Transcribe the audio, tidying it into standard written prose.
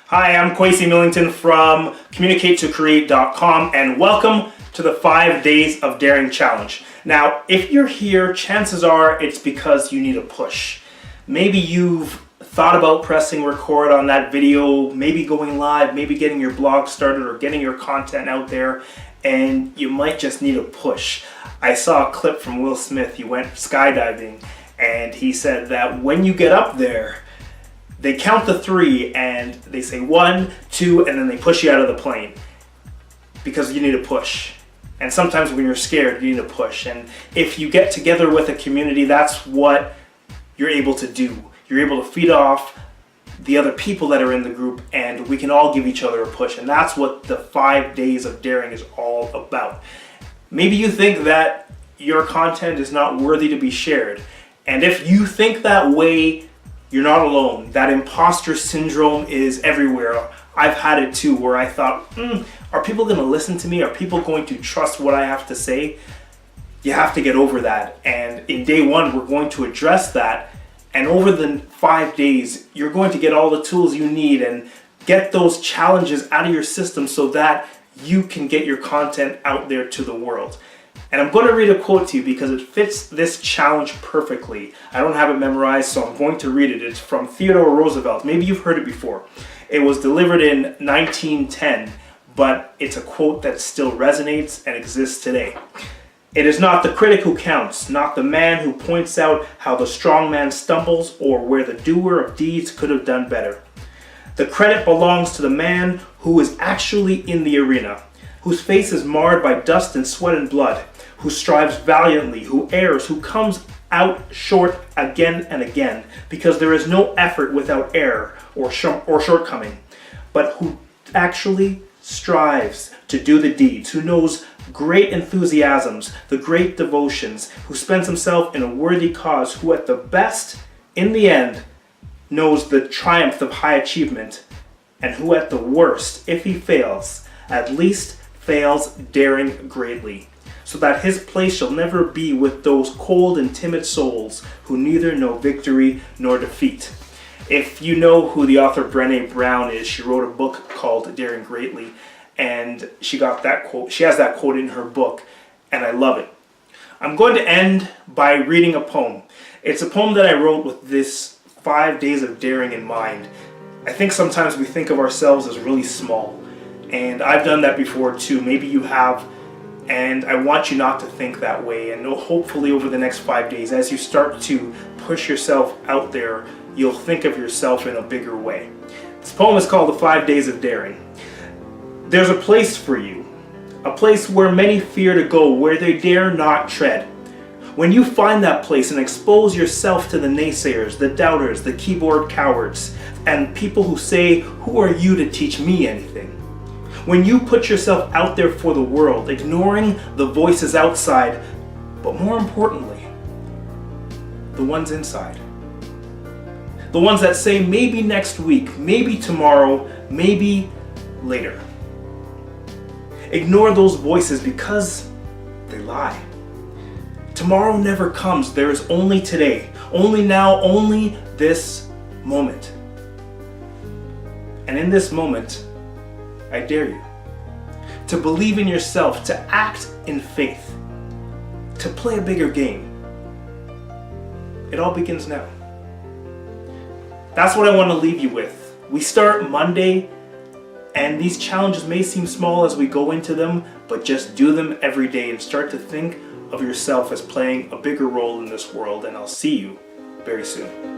Hi, I'm Kwesi Millington from CommunicateToCreate.com and welcome to the 5 Days of Daring Challenge. Now, if you're here, chances are it's because you need a push. Maybe you've thought about pressing record on that video, maybe going live, maybe getting your blog started or getting your content out there, and you might just need a push. I saw a clip from Will Smith. He went skydiving and he said that when you get up there, they count to 3 and they say 1, 2, and then they push you out of the plane because you need a push. And sometimes when you're scared, you need a push. And if you get together with a community, that's what you're able to do. You're able to feed off the other people that are in the group, and we can all give each other a push. And that's what the 5 Days of Daring is all about. Maybe you think that your content is not worthy to be shared. And if you think that way, you're not alone. That imposter syndrome is everywhere. I've had it too, where I thought, are people going to listen to me? Are people going to trust what I have to say? You have to get over that. And in day 1, we're going to address that. And over the 5 days, you're going to get all the tools you need and get those challenges out of your system so that you can get your content out there to the world. And I'm going to read a quote to you because it fits this challenge perfectly. I don't have it memorized, so I'm going to read it. It's from Theodore Roosevelt. Maybe you've heard it before. It was delivered in 1910, but it's a quote that still resonates and exists today. It is not the critic who counts, not the man who points out how the strong man stumbles or where the doer of deeds could have done better. The credit belongs to the man who is actually in the arena, whose face is marred by dust and sweat and blood, who strives valiantly, who errs, who comes out short again and again, because there is no effort without error or shortcoming, but who actually strives to do the deeds, who knows great enthusiasms, the great devotions, who spends himself in a worthy cause, who at the best, in the end, knows the triumph of high achievement, and who at the worst, if he fails, at least fails daring greatly, so that his place shall never be with those cold and timid souls who neither know victory nor defeat. If you know who the author Brené Brown is, she wrote a book called Daring Greatly, and she got that quote. She has that quote in her book, and I love it. I'm going to end by reading a poem. It's a poem that I wrote with this 5 days of daring in mind. I think sometimes we think of ourselves as really small, and I've done that before too. Maybe you have, and I want you not to think that way. And hopefully over the next 5 days, as you start to push yourself out there, you'll think of yourself in a bigger way. This poem is called The 5 Days of Daring. There's a place for you, a place where many fear to go, where they dare not tread. When you find that place and expose yourself to the naysayers, the doubters, the keyboard cowards, and people who say, "Who are you to teach me anything?" When you put yourself out there for the world, ignoring the voices outside, but more importantly, the ones inside. The ones that say maybe next week, maybe tomorrow, maybe later. Ignore those voices because they lie. Tomorrow never comes. There is only today, only now, only this moment. And in this moment, I dare you to believe in yourself, to act in faith, to play a bigger game. It all begins now. That's what I want to leave you with. We start Monday, and these challenges may seem small as we go into them, but just do them every day and start to think of yourself as playing a bigger role in this world, and I'll see you very soon.